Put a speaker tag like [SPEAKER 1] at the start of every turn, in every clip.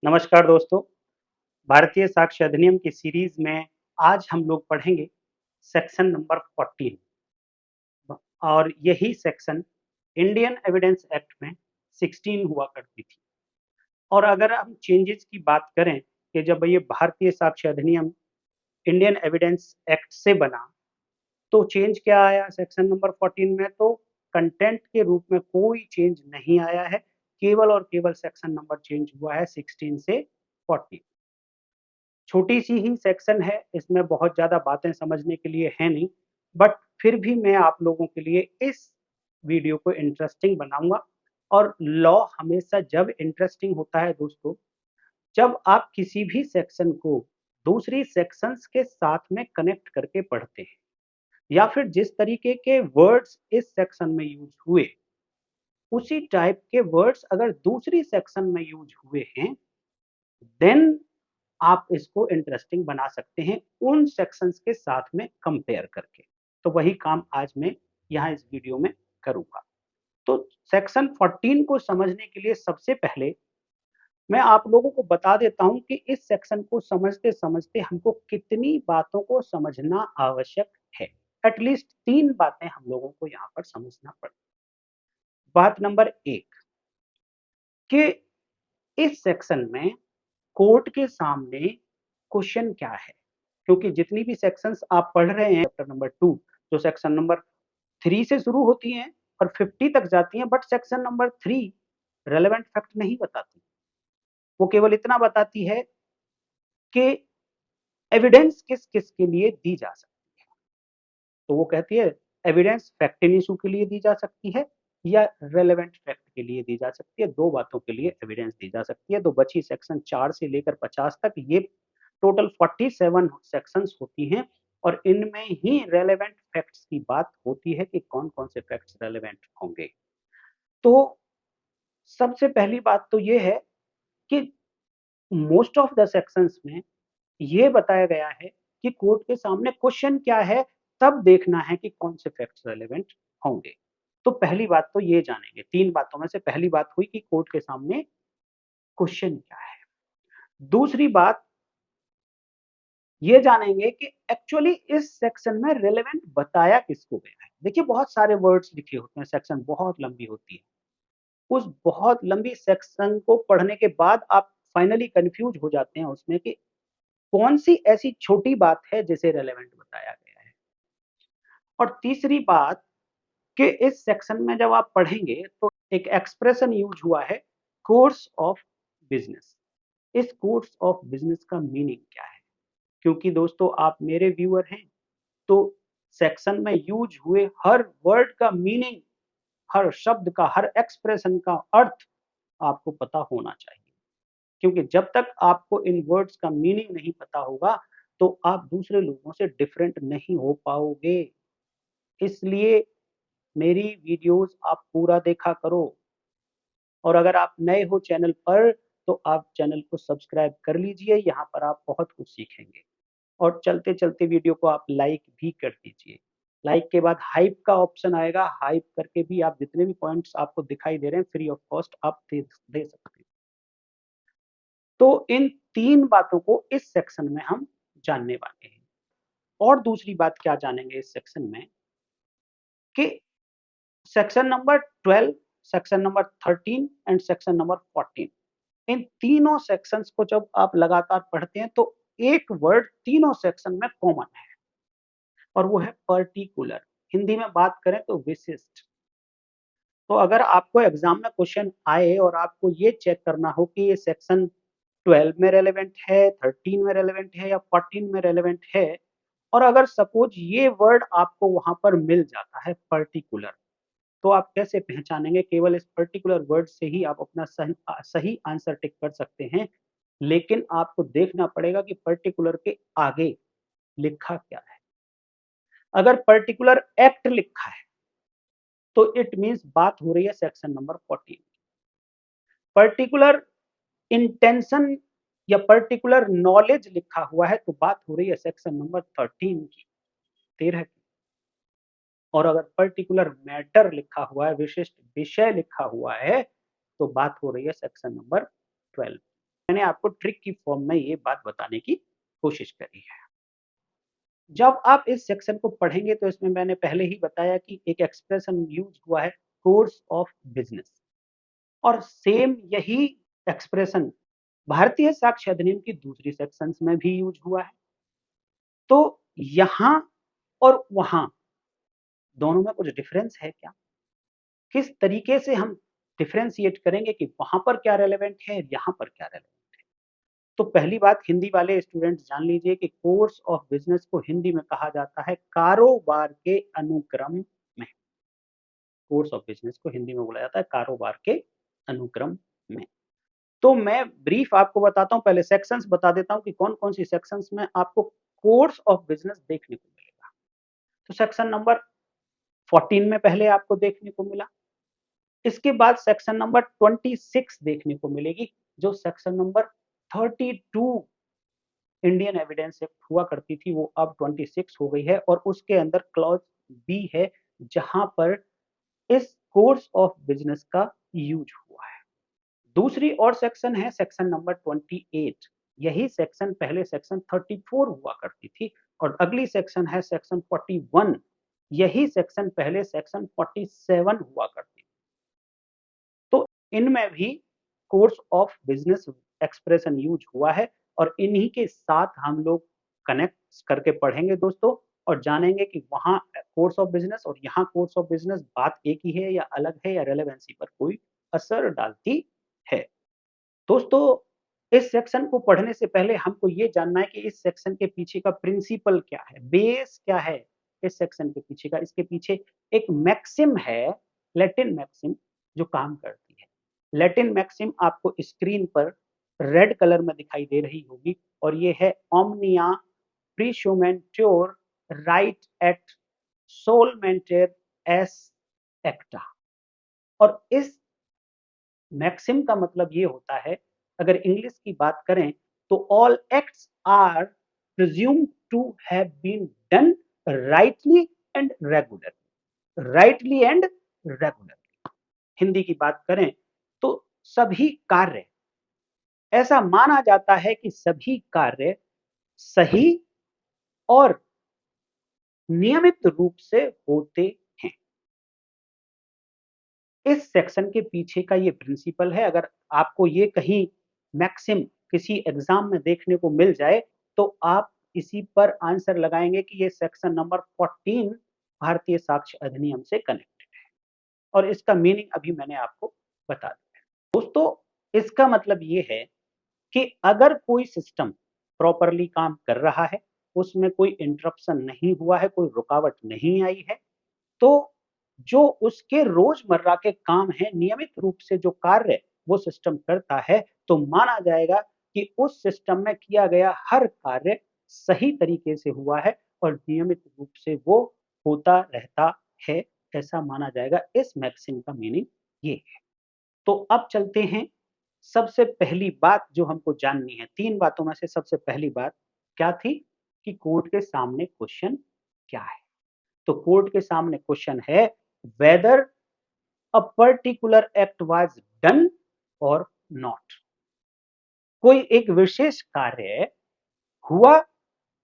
[SPEAKER 1] नमस्कार दोस्तों, भारतीय साक्ष्य अधिनियम की सीरीज में आज हम लोग पढ़ेंगे सेक्शन नंबर 14 और यही सेक्शन इंडियन एविडेंस एक्ट में 16 हुआ करती थी। और अगर हम चेंजेस की बात करें कि जब ये भारतीय साक्ष्य अधिनियम इंडियन एविडेंस एक्ट से बना, तो चेंज क्या आया सेक्शन नंबर 14 में? तो कंटेंट के रूप में कोई चेंज नहीं आया है, केवल और केवल सेक्शन नंबर चेंज हुआ है 16 से 14। छोटी-सी ही सेक्शन है, इसमें बहुत ज़्यादा बातें समझने के लिए है नहीं, बट फिर भी मैं आप लोगों के लिए इस वीडियो को इंटरेस्टिंग बनाऊँगा। और लॉ हमेशा जब इंटरेस्टिंग होता है दोस्तों, जब आप किसी भी सेक्शन को दूसरी सेक्शंस के साथ में कनेक्ट करके पढ़ते हैं, या फिर जिस तरीके के वर्ड्स इस सेक्शन में यूज़ हुए, उसी टाइप के वर्ड्स अगर दूसरी सेक्शन में यूज़ हुए हैं, देन आप इसको इंटरेस्टिंग बना सकते हैं उन सेक्शंस के साथ में कंपेयर करके। तो वही काम आज मैं यहाँ इस वीडियो में करूँगा। तो सेक्शन 14 को समझने के लिए सबसे पहले मैं आप लोगों को बता देता हूँ कि इस सेक्शन को समझते-समझते हमको कितनी बातों को समझना आवश्यक है। एटलीस्ट 3 बातें हम लोगों को यहाँ पर समझना पड़े। बात नंबर 1 कि इस सेक्शन में कोर्ट के सामने क्वेश्चन क्या है? क्योंकि जितनी भी सेक्शंस आप पढ़ रहे हैं चैप्टर नंबर 2 जो सेक्शन नंबर 3 से शुरू होती हैं और 50 तक जाती हैं, but section number 3 relevant fact नहीं बताती। वो केवल इतना बताती है कि एविडेंस किस-किस के लिए दी जा सकती है। तो वो कहती है एविडेंस फैक्ट इन इश्यू के लिए दी जा सकती है या रेलेवेंट फैक्ट के लिए दी जा सकती है। 2 बातों के लिए एविडेंस दी जा सकती है। तो बची सेक्शन 4 से लेकर 50 तक ये टोटल 47 सेक्शंस होती हैं और इनमें ही रेलेवेंट फैक्ट्स की बात होती है कि कौन-कौन से फैक्ट्स रेलेवेंट होंगे। तो सबसे पहली बात तो ये है कि मोस्ट ऑफ द सेक्शंस में ये बताया गया है कि कोर्ट के सामने क्वेश्चन क्या है, तब देखना है कि कौन से फैक्ट्स रेलेवेंट होंगे। तो पहली बात तो ये जानेंगे, 3 बातों में से पहली बात हुई कि कोर्ट के सामने क्वेश्चन क्या है। दूसरी बात ये जानेंगे कि एक्चुअली इस सेक्शन में रिलेवेंट बताया किसको गया है। देखिए बहुत सारे वर्ड्स लिखे होते हैं, सेक्शन बहुत लंबी होती है। उस बहुत लंबी सेक्शन को पढ़ने के बाद आप फाइनली कन्फ्यूज हो जाते हैं उसमें कि कौन-सी ऐसी छोटी बात है जिसे रिलेवेंट बताया गया है। और तीसरी बात कि इस सेक्शन में जब आप पढ़ेंगे तो एक एक्सप्रेशन यूज़ हुआ है कोर्स ऑफ बिज़नेस। इस कोर्स ऑफ बिज़नेस का मीनिंग क्या है? क्योंकि दोस्तों आप मेरे व्यूअर हैं, तो सेक्शन में यूज़ हुए हर वर्ड का मीनिंग, हर शब्द का, हर एक्सप्रेशन का अर्थ आपको पता होना चाहिए। क्योंकि जब तक आपको इन वर्ड्स का मीनिंग नहीं पता होगा, तो आप दूसरे लोगों से डिफरेंट नहीं हो पाओगे। इसलिए मेरी वीडियोज़ आप पूरा देखा करो और अगर आप नए हो चैनल पर, तो आप चैनल को सब्सक्राइब कर लीजिए, यहाँ पर आप बहुत कुछ सीखेंगे। और चलते-चलते वीडियो को आप लाइक भी कर दीजिए। लाइक के बाद हाइप का ऑप्शन आएगा, हाइप करके भी आप जितने भी पॉइंट्स आपको दिखाई दे रहे हैं फ्री ऑफ कॉस्ट आप दे सकते हैं। तो इन 3 बातों को इस सेक्शन में हम जानने वाले हैं। और दूसरी बात क्या जानेंगे इस सेक्शन में कि section number 12, section number 13 and section number 14 इन तीनों सेक्शंस को जब आप लगातार पढ़ते हैं तो एक वर्ड तीनों सेक्शन में कॉमन है और वो है पर्टिकुलर। हिंदी में बात करें तो विशिष्ट। तो अगर आपको एग्जाम में क्वेश्चन आए और आपको ये चेक करना हो कि ये सेक्शन 12 में रेलेवेंट है, 13 में रेलेवेंट है या 14 में रेलेवेंट है, और अगर सपोज ये वर्ड आपको वहाँ पर मिल जाता है पर्टिकुलर, तो आप कैसे पहचानेंगे? केवल इस पर्टिकुलर वर्ड से ही आप अपना सही आंसर टिक कर सकते हैं। लेकिन आपको देखना पड़ेगा कि पर्टिकुलर के आगे लिखा क्या है। अगर पर्टिकुलर एक्ट लिखा है, तो इट मीन्स बात हो रही है सेक्शन नंबर 14। पर्टिकुलर इंटेंशन या पर्टिकुलर नॉलेज लिखा हुआ है, तो बात हो रही है सेक्शन नंबर 13 की, 13 की। और अगर पर्टिकुलर मैटर लिखा हुआ है, विशिष्ट विषय लिखा हुआ है, तो बात हो रही है सेक्शन नंबर 12। मैंने आपको ट्रिक की फॉर्म में ये बात बताने की कोशिश करी है। जब आप इस सेक्शन को पढ़ेंगे तो इसमें मैंने पहले ही बताया कि एक एक्सप्रेशन यूज हुआ है, कोर्स ऑफ बिजनेस, और सेम यही एक्सप्रेशन भारतीय साक्ष्य अधिनियम की दूसरी सेक्शंस में भी यूज हुआ है। तो यहां और वहां दोनों में कुछ डिफरेंस है क्या? किस तरीके से हम डिफरेंशिएट करेंगे कि वहां पर क्या रेलेवेंट है, यहां पर क्या रेलेवेंट? तो पहली बात, हिंदी वाले स्टूडेंट्स जान लीजिए कि कोर्स ऑफ बिजनेस को हिंदी में कहा जाता है कारोबार के अनुक्रम में। कोर्स ऑफ बिजनेस को हिंदी में बोला जाता है कारोबार के अनुक्रम में। तो मैं ब्रीफ आपको बताता हूं, पहले सेक्शंस बता देता हूं कि कौन कौन सी सेक्शंस में आपको कोर्स ऑफ बिजनेस देखने को मिलेगा। तो सेक्शन नंबर 14 में पहले आपको देखने को मिला। इसके बाद सेक्शन नंबर 26 देखने को मिलेगी, जो section number 32 Indian evidence act हुआ करती थी, वो अब 26 हो गई है, और उसके अंदर क्लॉज बी है, जहां पर इस कोर्स ऑफ बिजनेस का यूज हुआ है। दूसरी और सेक्शन है सेक्शन नंबर 28। यही सेक्शन पहले सेक्शन 34 हुआ करती थी, और अगली सेक्शन है सेक्शन 41। यही सेक्शन पहले सेक्शन 47 हुआ करती थी। तो इनमें भी course of business expression use हुआ है, और इन्हीं के साथ हम लोग कनेक्ट करके पढ़ेंगे दोस्तों, और जानेंगे कि वहां कोर्स ऑफ बिजनेस और यहाँ कोर्स ऑफ बिजनेस बात एक ही है या अलग है, या रेलेवेंसी पर कोई असर डालती है। दोस्तों, इस सेक्शन को पढ़ने से पहले हमको ये जानना है कि इस सेक्शन के पीछे का प्रिंसिपल क्या है, बेस क्या है इस सेक्शन के पीछे का। इसके पीछे एक मैक्सिम है, लैटिन मैक्सिम, जो काम करती है। लैटिन मैक्सिम आपको स्क्रीन पर रेड कलर में दिखाई दे रही होगी, और ये है ओमनिया प्रीशुमेंट्योर राइट एट सोलमेंटेर एस एक्टा। और इस मैक्सिम का मतलब ये होता है, अगर इंग्लिश की बात करें तो all acts are presumed to have been done rightly and regularly. Rightly and regularly Hindi की बात करें तो सभी कार्य, ऐसा माना जाता है कि सभी कार्य सही और नियमित रूप से होते हैं। इस सेक्शन के पीछे का ये प्रिंसिपल है। अगर आपको ये कहीं मैक्सिम किसी एग्जाम में देखने को मिल जाए, तो आप इसी पर आंसर लगाएंगे कि ये सेक्शन नंबर 14 भारतीय साक्ष्य अधिनियम से कनेक्टेड है, और इसका मीनिंग अभी मैंने आपको बता दिया। दोस्तों, इसका मतलब ये है कि अगर कोई सिस्टम प्रॉपरली काम कर रहा है, उसमें कोई इंटरप्शन नहीं हुआ है, कोई रुकावट नहीं आई है, तो जो उसके रोजमर्रा के काम है, नियमित रूप से जो कार्य वो सिस्टम करता है, तो माना जाएगा कि उस सिस्टम में किया गया हर कार्य सही तरीके से हुआ है और नियमित रूप से वो होता रहता है, ऐसा माना जाएगा। इस मैक्सिम का मीनिंग ये है। तो अब चलते हैं, सबसे पहली बात जो हमको जाननी है, 3 बातों में से सबसे पहली बात क्या थी कि कोर्ट के सामने क्वेश्चन क्या है? तो कोर्ट के सामने क्वेश्चन है whether a particular act was done or not। कोई एक विशेष कार्य हुआ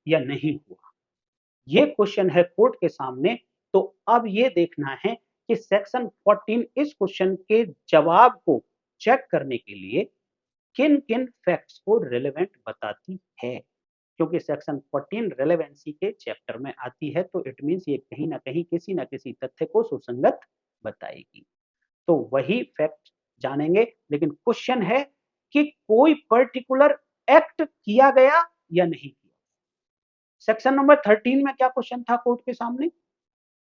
[SPEAKER 1] या नहीं हुआ, ये क्वेश्चन है कोर्ट के सामने। तो अब ये देखना है कि सेक्शन 14 इस क्वेश्चन के जवाब को चेक करने के लिए किन किन फैक्ट्स को रिलेवेंट बताती है। क्योंकि सेक्शन 14 रेलेवेंसी के चैप्टर में आती है, तो इट मींस ये कहीं ना कहीं किसी ना किसी तथ्य को सुसंगत बताएगी। तो वही फैक्ट जानेंगे, लेकिन क्वेश्चन है कि कोई पर्टिकुलर एक्ट किया गया या नहीं किया। सेक्शन नंबर 13 में क्या क्वेश्चन था कोर्ट के सामने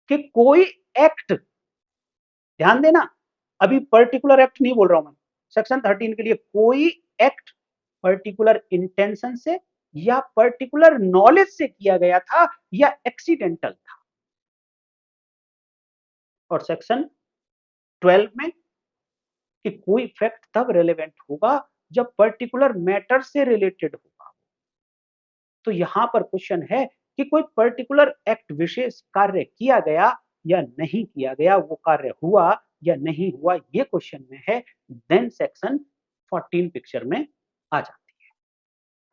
[SPEAKER 1] कि कोई एक्ट, ध्यान देना, अभी पर्टिकुलर एक्ट नहीं बोल रहा हूं मैं, सेक्शन 13 के लिए कोई एक्ट पर्टिकुलर इंटेंशन से या पर्टिकुलर नॉलेज से किया गया था या एक्सीडेंटल था। और सेक्शन 12 में कि कोई फैक्ट तब रेलेवेंट होगा जब पर्टिकुलर मैटर से रिलेटेड होगा। तो यहां पर क्वेश्चन है कि कोई पर्टिकुलर एक्ट, विशेष कार्य किया गया या नहीं किया गया, वो कार्य हुआ या नहीं हुआ, ये क्वेश्चन में है। देन सेक्शन 14 पिक्चर में आ जाती है।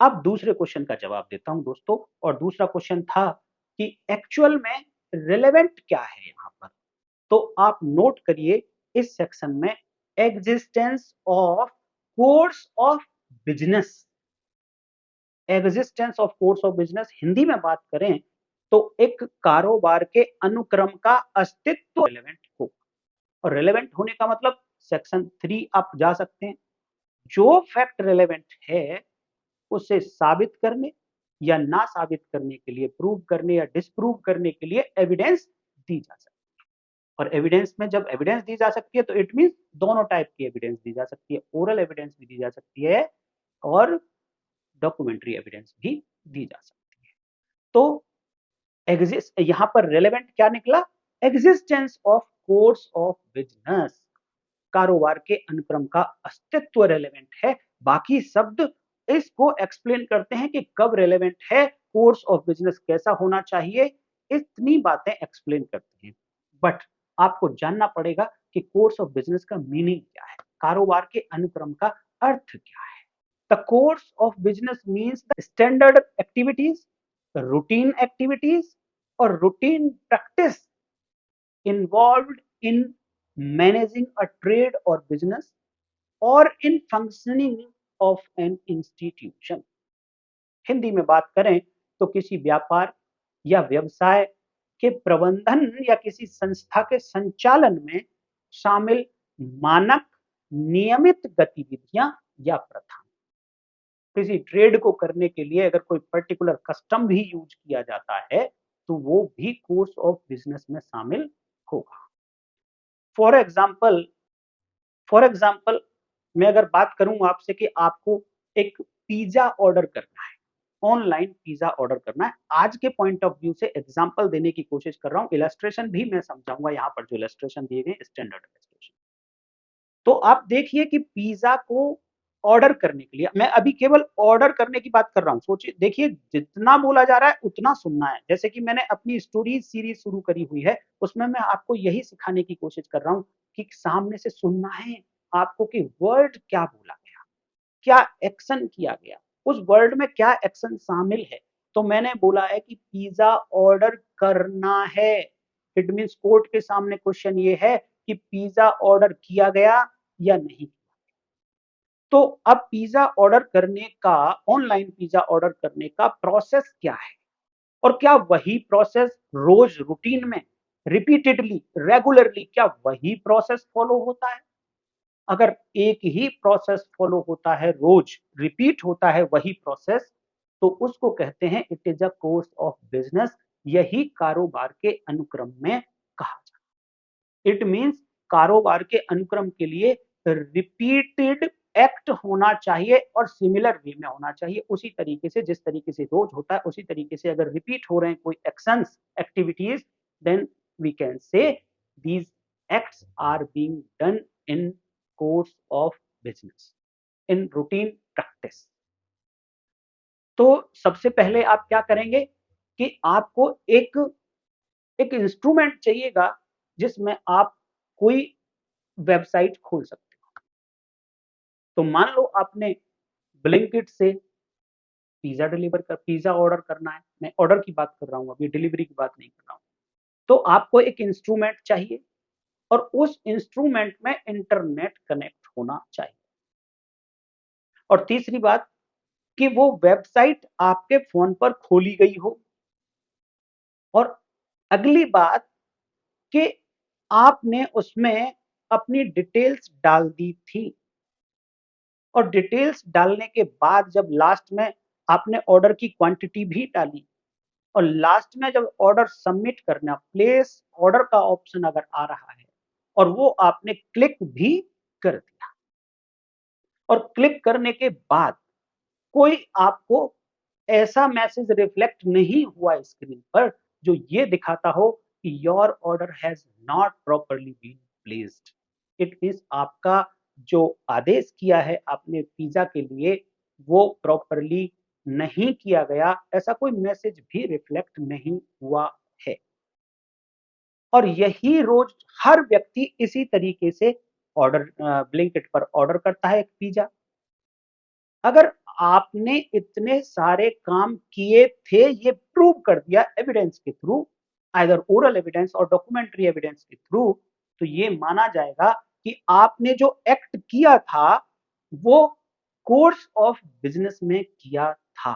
[SPEAKER 1] अब दूसरे क्वेश्चन का जवाब देता हूं दोस्तों, और दूसरा क्वेश्चन था कि एक्चुअल में रिलेवेंट क्या है यहां पर। तो आप नोट करिए इस सेक्शन में existence of course of business. Existence of course of business Hindi में बात करें तो एक कारोबार के अनुक्रम का अस्तित्व रिलेवेंट हो। और रिलेवेंट होने का मतलब सेक्शन 3 आप जा सकते हैं। जो फैक्ट रिलेवेंट है उसे साबित करने या ना साबित करने के लिए, प्रूव करने या डिसप्रूव करने के लिए एविडेंस दी जा सकती है। और एविडेंस में जब एविडेंस दी जा सकती है तो इट मींस दोनों टाइप की एविडेंस दी जा सकती है। ओरल एविडेंस भी दी जा सकती है और डॉक्यूमेंट्री एविडेंस भी दी जा सकती है। तो एग्जिस्ट यहां पर रेलेवेंट क्या निकला? Existence of course of business. कारोबार के अनुक्रम का अस्तित्व रेलेवेंट है। बाकी शब्द इसको एक्सप्लेन करते हैं कि कब रेलेवेंट है, कोर्स ऑफ बिजनेस कैसा होना चाहिए, इतनी बातें एक्सप्लेन करते हैं। बट आपको जानना पड़ेगा कि कोर्स ऑफ बिजनेस का मीनिंग क्या है, कारोबार के अनुक्रम का अर्थ क्या है। The course of business means the standard activities, routine activities और routine practice involved in managing a trade or business or in functioning of an institution। Hindi में बात करें तो किसी व्यापार या व्यवसाय के प्रबंधन या किसी संस्था के संचालन में शामिल मानक नियमित गतिविधियां या प्रथा। किसी ट्रेड को करने के लिए अगर कोई पर्टिकुलर कस्टम भी यूज किया जाता है तो वो भी कोर्स ऑफ बिजनेस में शामिल होगा। फॉर एग्जाम्पल फॉर एग्जाम्पल मैं अगर बात करूं आपसे कि आपको एक पिज्जा ऑर्डर करना है, ऑनलाइन पिज्जा ऑर्डर करना है। आज के पॉइंट ऑफ व्यू से एग्जाम्पल देने की कोशिश कर रहा हूं, इलस्ट्रेशन भी मैं समझाऊंगा। यहाँ पर जो इलस्ट्रेशन दिए गए स्टैंडर्ड इलस्ट्रेशन। तो आप देखिए कि पिज्जा को ऑर्डर करने के लिए, मैं अभी केवल ऑर्डर करने की बात कर रहा हूं। सोचिए, देखिए जितना बोला जा रहा है उतना सुनना है। जैसे कि मैंने अपनी स्टोरी सीरीज शुरू करी हुई है, उसमें मैं आपको यही सिखाने की कोशिश कर रहा हूं कि सामने से सुनना है आपको कि वर्ड क्या बोला गया, क्या एक्शन किया गया, उस वर्ड में क्या एक्शन शामिल है। तो मैंने बोला है कि पिज्जा ऑर्डर करना है। इट मींस कोर्ट के सामने क्वेश्चन ये है कि पिज्जा ऑर्डर किया गया या नहीं। तो अब पिज्जा ऑर्डर करने का, ऑनलाइन पिज्जा ऑर्डर करने का प्रोसेस क्या है, और क्या वही प्रोसेस रोज रूटीन में रिपीटेडली रेगुलरली क्या वही प्रोसेस फॉलो होता है? अगर एक ही प्रोसेस फॉलो होता है, रोज रिपीट होता है वही प्रोसेस, तो उसको कहते हैं it is a course of business. यही कारोबार के अनुक्रम में कहा जाता है। इट मींस कारोबार के अनुक्रम के लिए रिपीटेड एक्ट होना चाहिए और सिमिलर वे में होना चाहिए। उसी तरीके से जिस तरीके से रोज होता है उसी तरीके से अगर रिपीट हो रहे हैं कोई actions activities, then we can say these acts are being done in course of business, in routine practice. तो सबसे पहले आप क्या करेंगे कि आपको एक एक इंस्ट्रूमेंट चाहिएगा जिसमें आप कोई वेबसाइट खोल सकते हो। तो मान लो आपने ब्लिंकिट से पिज्जा ऑर्डर करना है। मैं ऑर्डर की बात कर रहा हूं, अभी डिलीवरी की बात नहीं कर रहा हूं। तो आपको एक इंस्ट्रूमेंट चाहिए और उस इंस्ट्रूमेंट में इंटरनेट कनेक्ट होना चाहिए। और तीसरी बात कि वो वेबसाइट आपके फोन पर खोली गई हो। और अगली बात कि आपने उसमें अपनी डिटेल्स डाल दी थी, और डिटेल्स डालने के बाद जब लास्ट में आपने ऑर्डर की क्वांटिटी भी डाली, और लास्ट में जब ऑर्डर सबमिट करना, प्लेस ऑर्डर का ऑप्शन अगर आ रहा है और वो आपने क्लिक भी कर दिया, और क्लिक करने के बाद कोई आपको ऐसा मैसेज रिफ्लेक्ट नहीं हुआ स्क्रीन पर जो ये दिखाता हो कि your order has not properly been placed. It means आपका जो आदेश किया है आपने पिज्जा के लिए वो प्रॉपरली नहीं किया गया, ऐसा कोई मैसेज भी रिफ्लेक्ट नहीं हुआ है। और यही रोज हर व्यक्ति इसी तरीके से ऑर्डर ब्लिंकिट पर ऑर्डर करता है एक पिज्जा। अगर आपने इतने सारे काम किए थे, ये प्रूव कर दिया एविडेंस के थ्रू, आइदर ओरल एविडेंस और डॉक्यूमेंट्री एविडेंस के थ्रू, तो ये माना जाएगा कि आपने जो एक्ट किया था वो कोर्स ऑफ बिजनेस में किया था।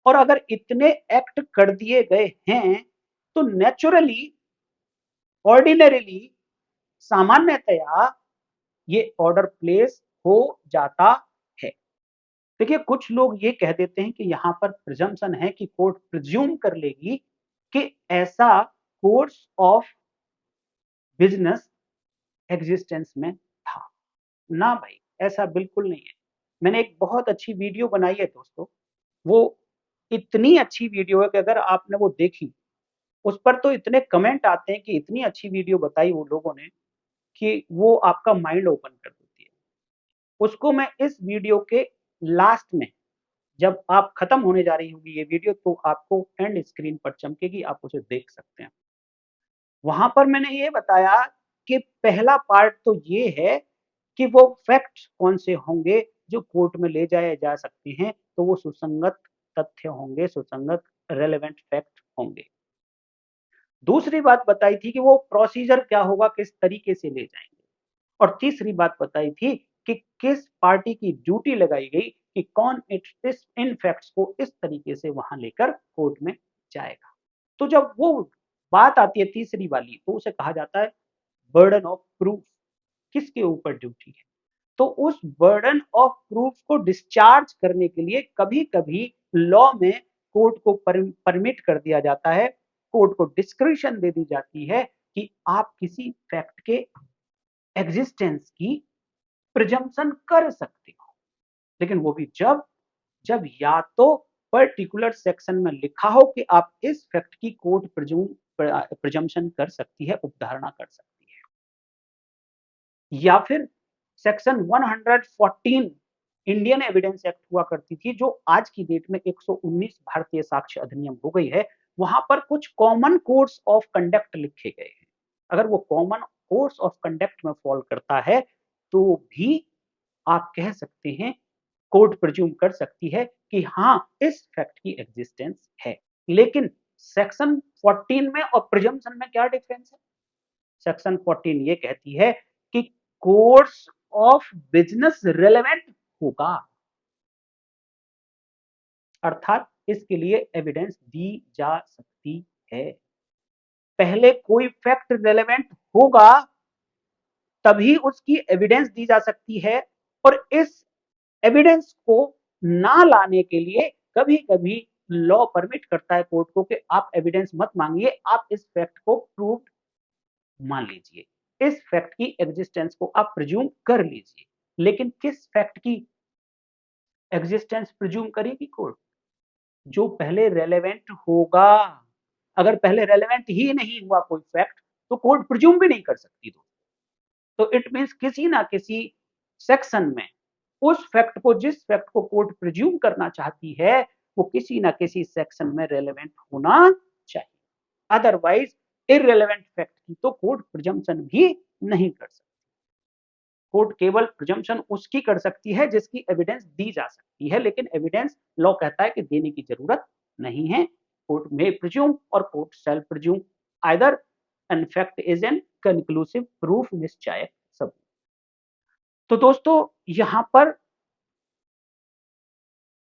[SPEAKER 1] और अगर इतने एक्ट कर दिए गए हैं तो नेचुरली, ऑर्डिनरीली, सामान्यतया ये ऑर्डर प्लेस हो जाता है। देखिए, कुछ लोग ये कह देते हैं कि यहां पर प्रिजम्पशन है कि कोर्ट प्रिज्यूम कर लेगी कि ऐसा कोर्स ऑफ बिजनेस एग्जिस्टेंस में था। ना भाई, ऐसा बिल्कुल नहीं है। मैंने एक बहुत अच्छी वीडियो बनाई है दोस्तों, वो इतनी अच्छी वीडियो है कि अगर आपने वो देखी, उस पर तो इतने कमेंट आते हैं कि इतनी अच्छी वीडियो बताई वो लोगों ने कि वो आपका माइंड ओपन कर देती है। उसको मैं इस वीडियो के लास्ट में, जब आप खत्म होने जा रही होगी ये वीडियो, तो आपको एंड स्क्रीन पर चमकेगी, आप उसे देख सकते हैं। वहां पर मैंने ये बताया कि पहला पार्ट तो ये है कि वो फैक्ट्स कौन से होंगे जो कोर्ट में ले जाए जा सकते हैं, तो वो सुसंगत तथ्य होंगे, सुसंगत रेलेवेंट फैक्ट होंगे। दूसरी बात बताई थी कि वो प्रोसीजर क्या होगा, किस तरीके से ले जाएंगे। और तीसरी बात बताई थी कि किस पार्टी की ड्यूटी लगाई गई कि कौन इस इन फैक्ट्स को इस तरीके से वहां लेकर कोर्ट में जाएगा। तो जब वो बात आती है तीसरी वाली, तो उसे कहा जाता है बर्डन ऑफ प्रूफ, किसके ऊपर ड्यूटी है। तो उस बर्डन ऑफ प्रूफ को डिस्चार्ज करने के लिए कभी कभी लॉ में कोर्ट को परमिट कर दिया जाता है, कोर्ट को डिस्क्रिशन दे दी जाती है कि आप किसी फैक्ट के एग्जिस्टेंस की प्रिजम्पशन कर सकते हो, लेकिन वो भी जब जब या तो पर्टिकुलर सेक्शन में लिखा हो कि आप इस फैक्ट की कोर्ट प्रिजम्पशन कर सकती है, उपधारणा कर सकती है, या फिर सेक्शन 114 इंडियन एविडेंस एक्ट हुआ करती थी, जो आज की डेट में 119 भारतीय साक्ष्य अधिनियम हो गई है। वहां पर कुछ कॉमन कोड्स ऑफ कंडक्ट लिखे गए हैं। अगर वो कॉमन कोड्स ऑफ कंडक्ट में फॉल करता है तो भी आप कह सकते हैं, कोर्ट प्रिज्यूम कर सकती है कि हाँ, इस फैक्ट की एग्जिस्टेंस है। लेकिन सेक्शन 14 में और प्रिजम्पशन में क्या डिफरेंस है? सेक्शन 14 ये कहती है कि कोर्स ऑफ बिजनेस रेलेवेंट होगा, अर्थात इसके लिए एविडेंस दी जा सकती है। पहले कोई फैक्ट रेलेवेंट होगा तभी उसकी एविडेंस दी जा सकती है, और इस एविडेंस को ना लाने के लिए कभी कभी लॉ परमिट करता है कोर्ट को कि आप एविडेंस मत मांगिए, आप इस फैक्ट को प्रूव मान लीजिए, इस फैक्ट की एग्जिस्टेंस को आप प्रिज्यूम कर लीजिए। लेकिन किस फैक्ट की एग्जिस्टेंस प्रिज्यूम करेगी कोर्ट? जो पहले रेलेवेंट होगा। अगर पहले रेलेवेंट ही नहीं हुआ कोई फैक्ट, तो कोर्ट प्रिज्यूम भी नहीं कर सकती। तो इट मीन्स किसी ना किसी सेक्शन में उस फैक्ट को, जिस फैक्ट को कोर्ट प्रिज्यूम करना चाहती है, वो किसी ना किसी सेक्शन में रेलेवेंट होना चाहिए। अदरवाइज इररेलेवेंट फैक्ट की तो कोर्ट प्रिजम्पशन भी नहीं कर सकती। कोर्ट केवल प्रिजम्पशन उसकी कर सकती है जिसकी एविडेंस दी जा सकती है, लेकिन एविडेंस लॉ कहता है कि देने की जरूरत नहीं है। कोर्ट मे प्रिज्यूम और court shell presume either an fact is an conclusive proof निश्चय सब। तो दोस्तों, यहां पर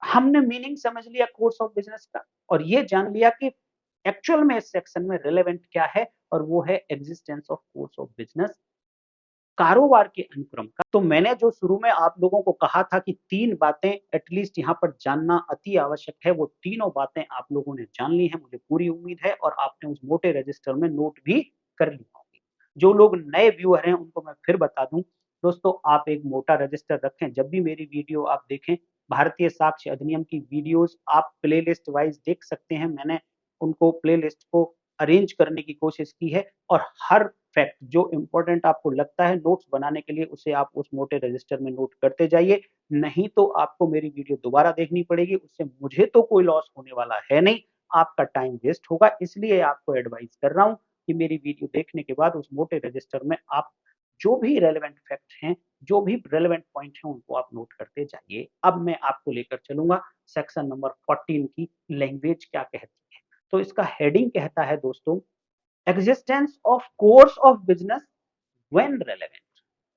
[SPEAKER 1] हमने मीनिंग समझ लिया कोर्स ऑफ बिजनेस का, और ये जान लिया कि एक्चुअल में इस सेक्शन में रिलेवेंट क्या है, और वो है existence of course of business, कारोबार के अनुक्रम का। तो मैंने जो शुरू में आप लोगों को कहा था कि 3 बातें एटलीस्ट यहाँ पर जानना अति आवश्यक है, वो तीनों बातें आप लोगों ने जान ली हैं, मुझे पूरी उम्मीद है, और आपने उस मोटे रजिस्टर में नोट भी कर ली होंगी। जो लोग नए व्यूअर हैं उनको मैं फिर बता दूं, दोस्तों आप एक मोटा रजिस्टर रखें, जब भी मेरी वीडियो आप देखें, भारतीय साक्ष्य अधिनियम की वीडियोस आप प्लेलिस्ट वाइज देख सकते हैं। मैंने उनको प्लेलिस्ट को अरेंज करने की कोशिश की है, और हर फैक्ट जो इंपॉर्टेंट आपको लगता है नोट्स बनाने के लिए, उसे आप उस मोटे रजिस्टर में नोट करते जाइए। नहीं तो आपको मेरी वीडियो दोबारा देखनी पड़ेगी, उससे मुझे तो कोई लॉस होने वाला है नहीं, आपका टाइम वेस्ट होगा। इसलिए आपको एडवाइस कर रहा हूं कि मेरी वीडियो देखने के बाद उस मोटे रजिस्टर में आप जो भी रेलेवेंट फैक्ट हैं, जो भी रेलेवेंट पॉइंट हैं, उनको आप नोट करते जाइए। अब मैं आपको लेकर चलूँगा सेक्शन नंबर 14 की लैंग्वेज क्या कहती है। तो इसका हेडिंग कहता है दोस्तों, existence of course of business when relevant.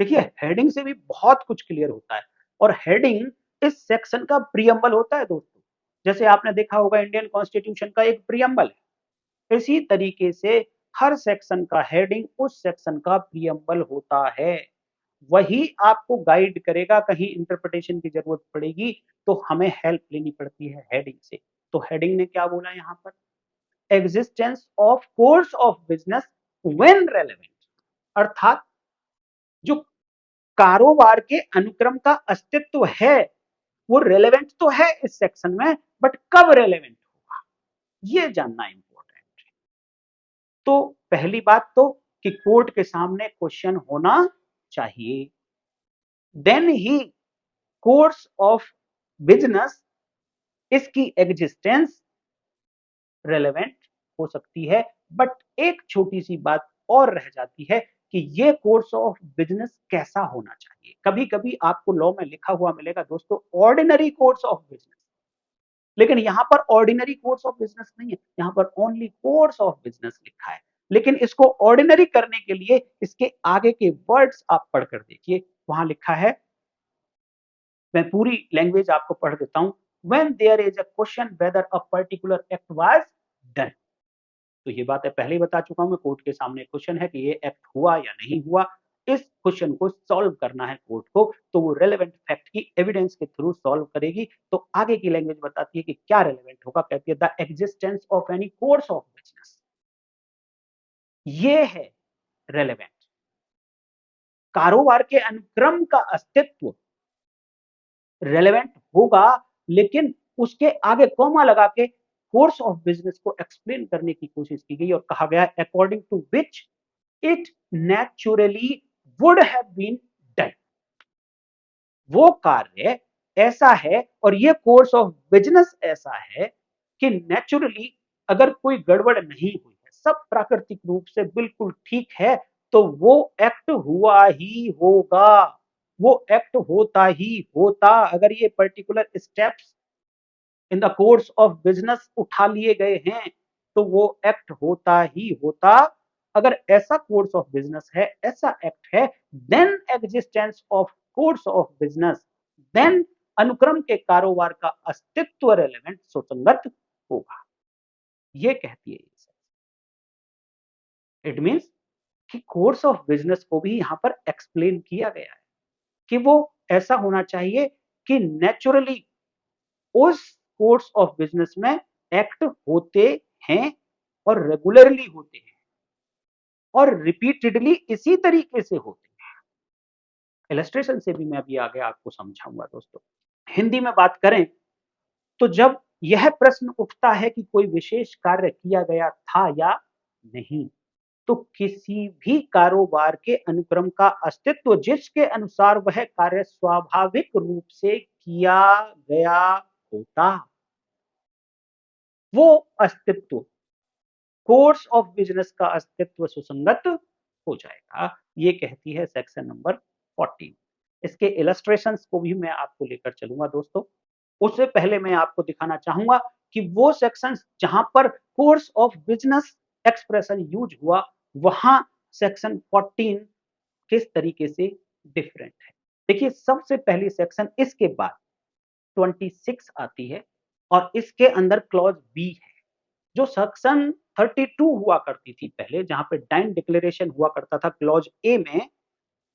[SPEAKER 1] देखिए हेडिंग से भी बहुत कुछ क्लियर होता है और हेडिंग इस सेक्शन का प्रियम्बल होता है दोस्तों। जैसे आपने देखा होगा इंडियन कॉन्स्टिट्यूशन का एक प्रियम्बल है, इसी तरीके से हर सेक्शन का हेडिंग उस सेक्शन का प्रियम्बल होता है। वही आपको गाइड करेगा, कहीं इंटरप्रिटेशन की जरूरत पड़ेगी तो हमें हेल्प लेनी पड़ती है हेडिंग से। तो हेडिंग ने क्या बोला यहाँ पर, existence of course of business when relevant, अर्थात जो कारोबार के अनुक्रम का अस्तित्व है वो रेलेवेंट तो है इस सेक्शन में, बट कब रेलेवेंट होगा ये जानना इंपॉर्टेंट है। तो पहली बात तो कि कोर्ट के सामने क्वेश्चन होना चाहिए, देन ही कोर्स ऑफ बिजनेस, इसकी एग्जिस्टेंस रेलेवेंट हो सकती है। बट एक छोटी सी बात और रह जाती है कि ये कोर्स ऑफ बिजनेस कैसा होना चाहिए। कभी कभी आपको लॉ में लिखा हुआ मिलेगा दोस्तों ऑर्डिनरी कोर्स ऑफ बिजनेस, लेकिन यहां पर ऑर्डिनरी कोर्स ऑफ बिजनेस नहीं है, यहां पर ओनली कोर्स ऑफ बिजनेस लिखा है। लेकिन इसको ऑर्डिनरी करने के लिए इसके आगे के वर्ड्स आप पढ़कर देखिए, वहां लिखा है, मैं पूरी लैंग्वेज आपको पढ़ देता हूं, when there is a question whether a particular act was done. तो ये बात है पहले ही बता चुका हूं मैं, कोर्ट के सामने क्वेश्चन है कि ये एक्ट हुआ या नहीं हुआ, इस क्वेश्चन को सॉल्व करना है कोर्ट को, तो वो रेलेवेंट फैक्ट की एविडेंस के थ्रू सॉल्व करेगी। तो आगे की लैंग्वेज बताती है कि क्या रेलेवेंट होगा, कहती है the existence of any course of business, ये है रेलेवेंट। कारोबार के अनुक्रम का अस्तित्व रेलेवेंट होगा, लेकिन उसके आगे कॉमा लगा के कोर्स ऑफ बिजनेस को एक्सप्लेन करने की कोशिश की गई और कहा गया according to which it naturally would have been done. वो कार्य ऐसा है और ये कोर्स ऑफ बिजनेस ऐसा है कि नेचुरली अगर कोई गड़बड़ नहीं हुई है, सब प्राकृतिक रूप से बिल्कुल ठीक है, तो वो एक्ट हुआ ही होगा, वो एक्ट होता ही होता। अगर ये particular steps in the course of business उठा लिए गए हैं तो वो एक्ट होता ही होता। अगर ऐसा कोर्स ऑफ बिजनेस है, ऐसा एक्ट है, then existence of course of business, then अनुक्रम के कारोबार का अस्तित्व रेलेवेंट सुसंगत होगा, ये कहती है। इट मीन्स कि कोर्स ऑफ बिजनेस को भी यहां पर एक्सप्लेन किया गया है कि वो ऐसा होना चाहिए कि नेचुरली उस कोर्स ऑफ बिजनेस में एक्ट होते हैं और रेगुलरली होते हैं और रिपीटेडली इसी तरीके से होते हैं। इलस्ट्रेशन से भी मैं अभी आगे आपको समझाऊंगा दोस्तों। हिंदी में बात करें तो जब यह प्रश्न उठता है कि कोई विशेष कार्य किया गया था या नहीं, तो किसी भी कारोबार के अनुक्रम का अस्तित्व जिसके अनुसार वह कार्य स्वाभाविक रूप से किया गया होता, वो अस्तित्व कोर्स ऑफ बिजनेस का अस्तित्व सुसंगत हो जाएगा, ये कहती है सेक्शन नंबर 14। इसके इलस्ट्रेशंस को भी मैं आपको लेकर चलूंगा दोस्तों। उससे पहले मैं आपको दिखाना चाहूंगा कि वो सेक्शंस जहां पर course of business expression use हुआ, वहां सेक्शन 14 किस तरीके से डिफरेंट है। देखिए सबसे पहली सेक्शन इसके बाद 26 आती है और इसके अंदर क्लॉज बी है। जो सेक्शन 32 हुआ करती थी पहले, जहां पे डाइन डिक्लेरेशन हुआ करता था क्लॉज ए में,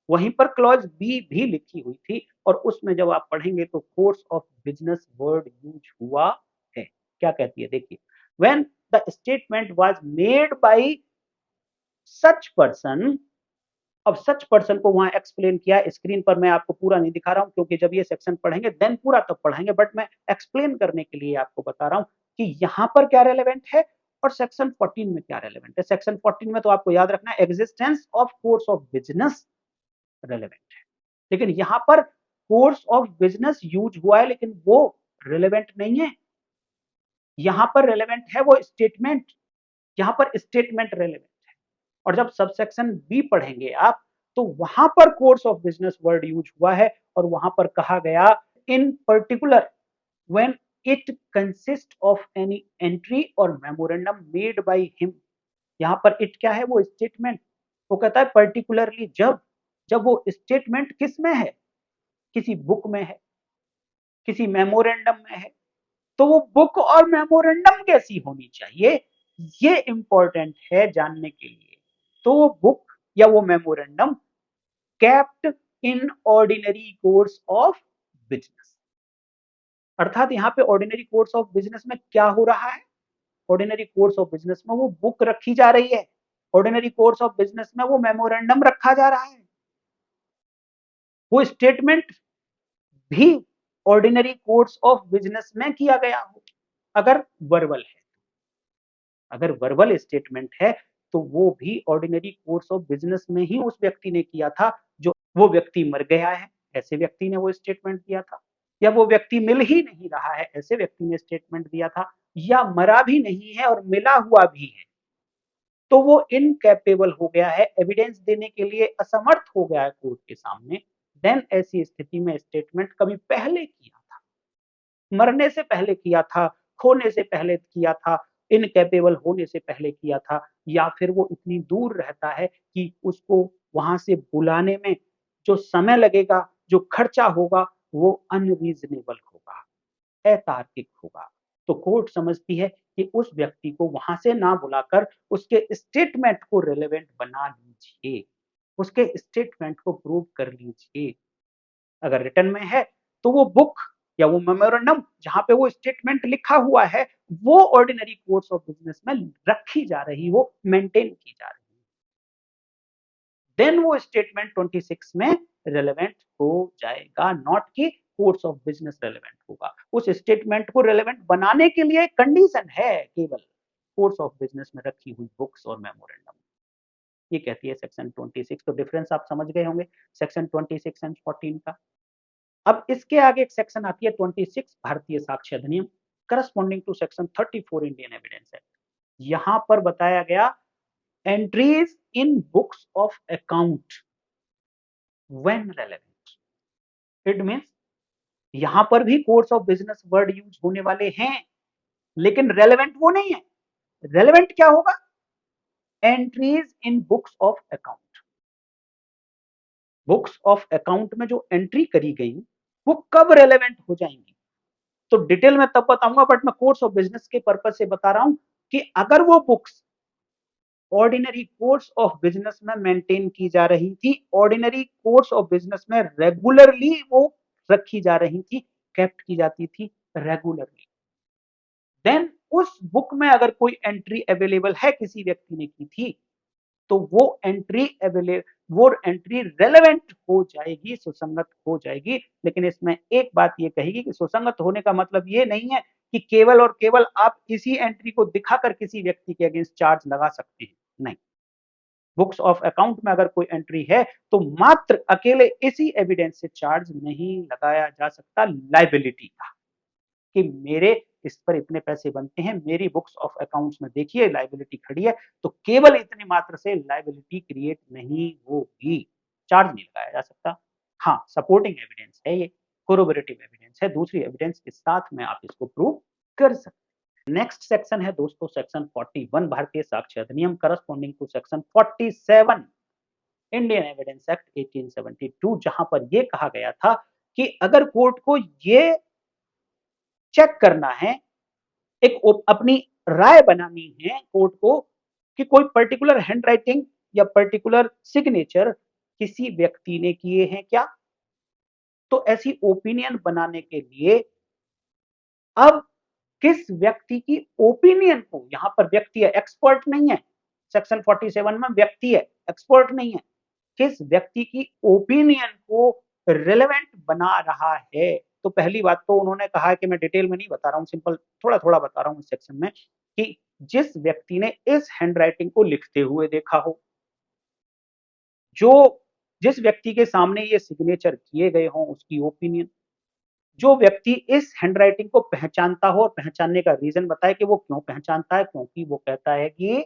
[SPEAKER 1] वहीं पर क्लॉज बी भी लिखी हुई थी और उसमें जब आप पढ़ेंगे तो course of business word use हुआ है। क्या कहती है देखिए, when the statement was made by such person. अब सच पर्सन को वहां एक्सप्लेन किया, स्क्रीन पर मैं आपको पूरा नहीं दिखा रहा हूं क्योंकि जब ये सेक्शन पढ़ेंगे देन पूरा तब पढ़ेंगे, बट मैं एक्सप्लेन करने के लिए आपको बता रहा हूं कि यहां पर क्या रेलेवेंट है और सेक्शन 14 में क्या रेलेवेंट है। सेक्शन 14 में तो आपको याद रखना है existence of course of business relevant है, लेकिन यहां पर कोर्स ऑफ बिजनेस यूज हुआ है लेकिन वो रेलेवेंट नहीं है। यहां पर रेलेवेंट है वो स्टेटमेंट, यहां पर स्टेटमेंट रेलेवेंट है। और जब सबसेक्शन बी पढ़ेंगे आप तो वहां पर course of business word use हुआ है और वहां पर कहा गया इन particular when it consist of any entry और मेमोरेंडम मेड बाय हिम। यहाँ पर इट क्या है, वो स्टेटमेंट। वो कहता है पर्टिकुलरली जब जब वो स्टेटमेंट किस में है, किसी बुक में है, किसी मेमोरेंडम में है। तो वो बुक और मेमोरेंडम कैसी होनी चाहिए, ये इंपॉर्टेंट है जानने के लिए। तो वो बुक या वो memorandum kept in ordinary course of business. अर्थात यहाँ पे ऑर्डिनरी कोर्स ऑफ बिजनेस में क्या हो रहा है, ऑर्डिनरी कोर्स ऑफ बिजनेस में वो बुक रखी जा रही है, ऑर्डिनरी कोर्स ऑफ बिजनेस में वो मेमोरेंडम रखा जा रहा है, वो स्टेटमेंट भी ऑर्डिनरी कोर्स ऑफ बिजनेस में किया गया हो। अगर वर्बल है, अगर वर्बल स्टेटमेंट है तो वो भी ऑर्डिनरी कोर्स ऑफ बिजनेस में ही उस व्यक्ति ने किया था। जो वो व्यक्ति मर गया है, ऐसे व्यक्ति ने वो स्टेटमेंट दिया था, या वो व्यक्ति मिल ही नहीं रहा है, ऐसे व्यक्ति ने स्टेटमेंट दिया था, या मरा भी नहीं है और मिला हुआ भी है, तो वो इनकैपेबल हो गया है, एविडेंस देने के लिए असमर्थ हो गया है कोर्ट के सामने। देन ऐसी स्थिति में स्टेटमेंट कभी पहले किया था, मरने से पहले किया था, खोने से पहले किया था, इनकैपेबल होने से पहले किया था, या फिर वो इतनी दूर रहता है कि उसको वहां से बुलाने में जो समय लगेगा, जो खर्चा होगा, वो अनरीजनेबल होगा, अतार्किक होगा। तो कोर्ट समझती है कि उस व्यक्ति को वहां से ना बुलाकर उसके स्टेटमेंट को रिलेवेंट बना लीजिए, उसके स्टेटमेंट को प्रूव कर लीजिए। अगर रिटर्न में है तो वो बुक या वो मेमोरेंडम जहां पे वो स्टेटमेंट लिखा हुआ है, वो ऑर्डिनरी कोर्स ऑफ बिजनेस में रखी जा रही हो, मेंटेन की जा रही है, देन वो स्टेटमेंट 26 में रेलेवेंट हो जाएगा, नॉट कि कोर्स ऑफ बिजनेस रेलेवेंट होगा। उस स्टेटमेंट को रेलेवेंट बनाने के लिए कंडीशन है केवल कोर्स ऑफ बिजनेस में रखी हुई बुक्स और मेमोरेंडम। ये कहती है सेक्शन 26। तो डिफरेंस आप समझ गए होंगे सेक्शन 26 एंड 14 का। अब इसके आगे एक सेक्शन आती है 26 भारतीय साक्ष्य अधिनियम corresponding to section 34 Indian evidence act. यहां पर बताया गया entries in books of account when relevant. It means यहां पर भी course of business word use होने वाले हैं, लेकिन रेलेवेंट वो नहीं है। रेलेवेंट क्या होगा, entries in books of account. Books of account में जो एंट्री करी गई वो कब रेलेवेंट हो जाएंगी, तो डिटेल में तब बताऊंगा, बट मैं कोर्स ऑफ बिजनेस के पर्पज से बता रहा हूं कि अगर वो books ordinary course of business में मेंटेन की जा रही थी, ऑर्डिनरी कोर्स ऑफ बिजनेस में रेगुलरली वो रखी जा रही थी, केप्ट की जाती थी रेगुलरली, देन उस बुक में अगर कोई एंट्री अवेलेबल है, किसी व्यक्ति ने की थी, तो वो एंट्री रेलेवेंट हो जाएगी, सुसंगत हो जाएगी। लेकिन इसमें एक बात ये कहेगी कि सुसंगत होने का मतलब ये नहीं है कि केवल और केवल आप इसी एंट्री को दिखाकर किसी व्यक्ति के अगेंस्ट चार्ज लगा सकते हैं, नहीं। बुक्स ऑफ अकाउंट में अगर कोई एंट्री है तो मात्र अकेले इसी एविडेंस से चार्ज नहीं लगाया जा सकता लाइबिलिटी का, कि मेरे इस पर इतने पैसे बनते हैं, मेरी बुक्स ऑफ अकाउंट्स में देखिए लाइबिलिटी खड़ी है, तो केवल इतने मात्र से लाइबिलिटी क्रिएट नहीं होगी, चार्ज नहीं लगाया जा सकता। हाँ, सपोर्टिंग एविडेंस है ये, कोरोबोरेटिव एविडेंस है, दूसरी एविडेंस के साथ में आप इसको प्रूव कर सकते। नेक्स्ट सेक्शन है दोस्तों सेक्शन 41 भारतीय साक्ष्य अधिनियम corresponding to section 47 Indian evidence act 1872, जहां पर यह कहा गया था कि अगर कोर्ट को ये चेक करना है, एक अपनी राय बनानी है कोर्ट को कि कोई पर्टिकुलर हैंडराइटिंग या पर्टिकुलर सिग्नेचर किसी व्यक्ति ने किए हैं क्या, तो ऐसी ओपिनियन बनाने के लिए अब किस व्यक्ति की ओपिनियन को, यहां पर व्यक्ति है, एक्सपर्ट नहीं है, सेक्शन 47 में व्यक्ति है, एक्सपर्ट नहीं है, किस व्यक्ति की ओपिनियन को रिलेवेंट बना रहा है। तो पहली बात तो उन्होंने कहा है कि मैं डिटेल में नहीं बता रहा हूं, सिंपल थोड़ा थोड़ा बता रहा हूं इस सेक्शन में, कि जिस व्यक्ति ने इस हैंडराइटिंग को लिखते हुए देखा हो, जो जिस व्यक्ति के सामने ये सिग्नेचर किए गए हों उसकी ओपिनियन, जो व्यक्ति इस हैंडराइटिंग को पहचानता हो और पहचानने का रीजन बताए कि वो क्यों पहचानता है, क्योंकि वो कहता है कि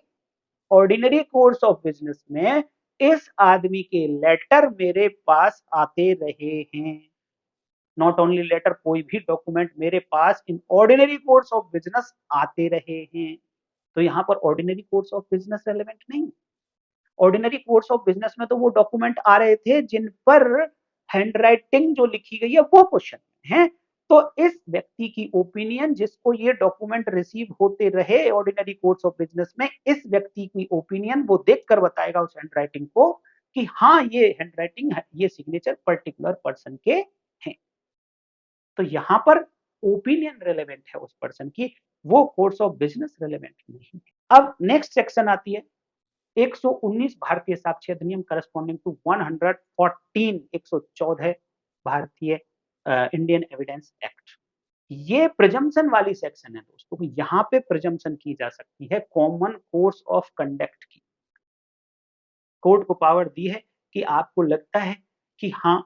[SPEAKER 1] ऑर्डिनरी कोर्स ऑफ बिजनेस में इस आदमी के लेटर मेरे पास आते रहे हैं। नॉट ओनली लेटर, कोई भी डॉक्यूमेंट मेरे पास in ordinary course of business आते रहे हैं। तो यहाँ पर ordinary course of business relevant नहीं। ऑर्डिनरी कोर्स ऑफ बिजनेस में तो वो डॉक्यूमेंट आ रहे थे जिन पर हैंडराइटिंग जो लिखी गई है वो क्वेश्चन है। तो इस व्यक्ति की ओपिनियन, जिसको ये डॉक्यूमेंट रिसीव होते रहे ऑर्डिनरी कोर्स ऑफ बिजनेस में, इस व्यक्ति की ओपिनियन वो देखकर बताएगा उस हैंडराइटिंग को कि हाँ ये हैंडराइटिंग है, ये सिग्नेचर पर्टिकुलर पर्सन के हैं। तो यहाँ पर ओपिनियन रेलेवेंट है उस पर्सन की, वो कोर्स ऑफ बिजनेस रेलेवेंट नहीं है। अब नेक्स्ट सेक्शन आती है 119 भारतीय साक्ष्य अधिनियम करस्पॉन्डिंग टू 114 114 भारतीय इंडियन एविडेंस एक्ट। ये प्रिजम्पशन वाली सेक्शन है दोस्तों, तो यहाँ पे प्रिजम्पशन की जा सकती है कॉमन कोर्स ऑफ कंडक्ट की। कोर्ट को पावर दी है कि आपको लगता है कि हाँ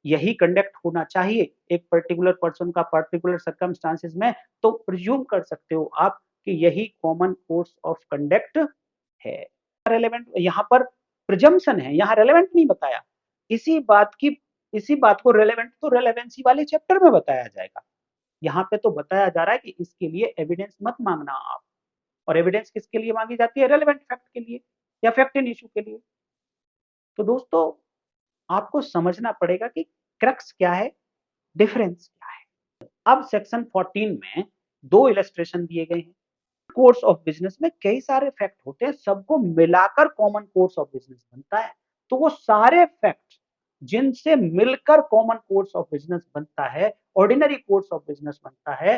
[SPEAKER 1] यही कंडक्ट होना चाहिए एक पर्टिकुलर पर्सन का पर्टिकुलर सर्कमस्टांसेस में, तो प्रिज्यूम कर सकते हो आप कि यही कॉमन कोर्स ऑफ कंडक्ट है। रेलेवेंट यहाँ पर प्रिजम्पशन है, यहाँ रेलेवेंट नहीं बताया। इसी बात को रेलेवेंट तो रेलेवेंसी वाले चैप्टर में बताया जाएगा। यहाँ पे तो बताया जा रहा है कि इसके लिए एविडेंस मत मांगना आप। और एविडेंस किसके लिए मांगी जाती है? रेलेवेंट फैक्ट के लिए या फैक्ट इन इशू के लिए। तो दोस्तों आपको समझना पड़ेगा कि क्रक्स क्या है, डिफरेंस क्या है। अब सेक्शन 14 में 2 इलस्ट्रेशन दिए गए हैं। कोर्स ऑफ बिजनेस में कई सारे फैक्ट होते हैं, सबको मिलाकर कॉमन कोर्स ऑफ बिजनेस बनता है। तो वो सारे फैक्ट जिनसे मिलकर कॉमन कोर्स ऑफ बिजनेस बनता है, ऑर्डिनरी कोर्स ऑफ बिजनेस बनता है,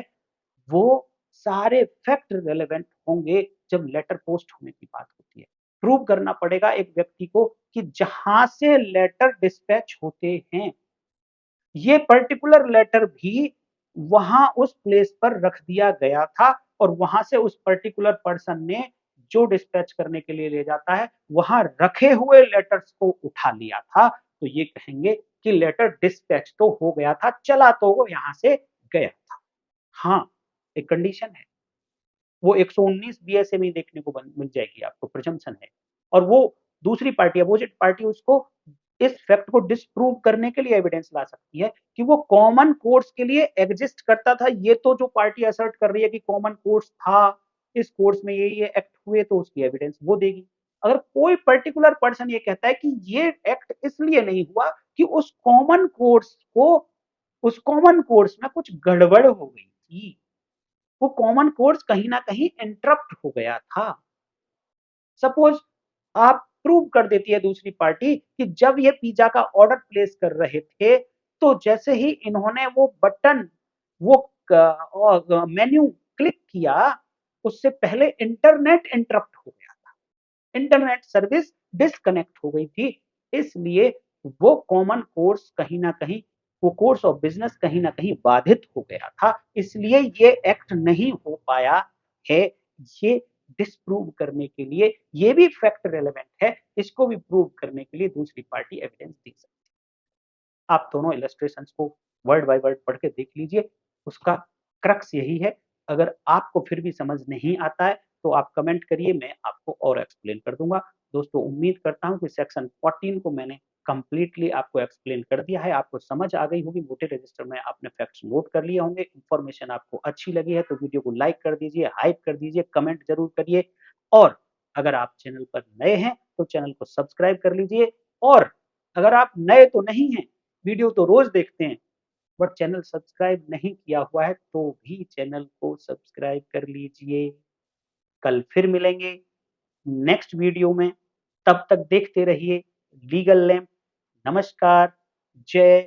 [SPEAKER 1] वो सारे फैक्ट रेलेवेंट होंगे जब लेटर पोस्ट होने की बात होती है। प्रूव करना पड़ेगा एक व्यक्ति को कि जहां से लेटर डिस्पैच होते हैं, ये पर्टिकुलर लेटर भी वहां उस प्लेस पर रख दिया गया था और वहां से उस पर्टिकुलर पर्सन ने जो डिस्पैच करने के लिए ले जाता है वहां रखे हुए लेटर्स को उठा लिया था। तो ये कहेंगे कि लेटर डिस्पैच तो हो गया था, चला तो वो यहां से गया था। हाँ, एक कंडीशन है, वो 119 बीएसए में देखने को मिल जाएगी आपको, प्रिजम्पशन है। और वो दूसरी पार्टी, अपोजिट पार्टी, उसको इस फैक्ट को डिसप्रूव करने के लिए एविडेंस ला सकती है कि वो कॉमन कोर्स के लिए एग्जिस्ट करता था। ये तो जो पार्टी असर्ट कर रही है कि कॉमन कोर्स था, इस कोर्स में ये एक्ट हुए, तो उसकी एविडेंस वो देगी। अगर कोई पर्टिकुलर पर्सन ये कहता है कि ये एक्ट इसलिए नहीं हुआ कि उस कॉमन कोर्स में कुछ गड़बड़ हो गई थी, वो कॉमन कोर्स कहीं ना कहीं इंटरप्ट हो गया था। सपोज आप प्रूव कर देती है दूसरी पार्टी कि जब ये पिज्जा का ऑर्डर प्लेस कर रहे थे, तो जैसे ही इन्होंने वो बटन, वो मेन्यू क्लिक किया, उससे पहले इंटरनेट इंटरप्ट हो गया था, इंटरनेट सर्विस डिस्कनेक्ट हो गई थी। इसलिए वो कॉमन कोर्स कहीं ना कहीं, वो कोर्स ऑफ बिजनेस कहीं ना कहीं बाधित हो गया था, इसलिए ये एक्ट नहीं हो पाया है। ये डिसप्रूव करने के लिए ये भी फैक्ट रेलेवेंट है, इसको भी प्रूव करने के लिए दूसरी पार्टी एविडेंस दे सकती है। आप दोनों इलस्ट्रेशंस को वर्ड बाय वर्ड पढ़ के देख लीजिए, उसका क्रक्स यही है। अगर आपको फिर भी समझ नहीं आता है तो आप कमेंट करिए, मैं आपको और एक्सप्लेन कर दूंगा। दोस्तों उम्मीद करता हूं कि सेक्शन 14 को मैंने कंप्लीटली आपको एक्सप्लेन कर दिया है, आपको समझ आ गई होगी, मोटे रजिस्टर में आपने फैक्ट्स नोट कर लिए होंगे। इन्फॉर्मेशन आपको अच्छी लगी है तो वीडियो को लाइक कर दीजिए, हाइप कर दीजिए, कमेंट जरूर करिए। और अगर आप चैनल पर नए हैं तो चैनल को सब्सक्राइब कर लीजिए। और अगर आप नए तो नहीं हैं, वीडियो तो रोज देखते हैं, बट चैनल सब्सक्राइब नहीं किया हुआ है तो भी चैनल को सब्सक्राइब कर लीजिए। कल फिर मिलेंगे नेक्स्ट वीडियो में, तब तक देखते रहिए लीगल लैंप। नमस्कार, जय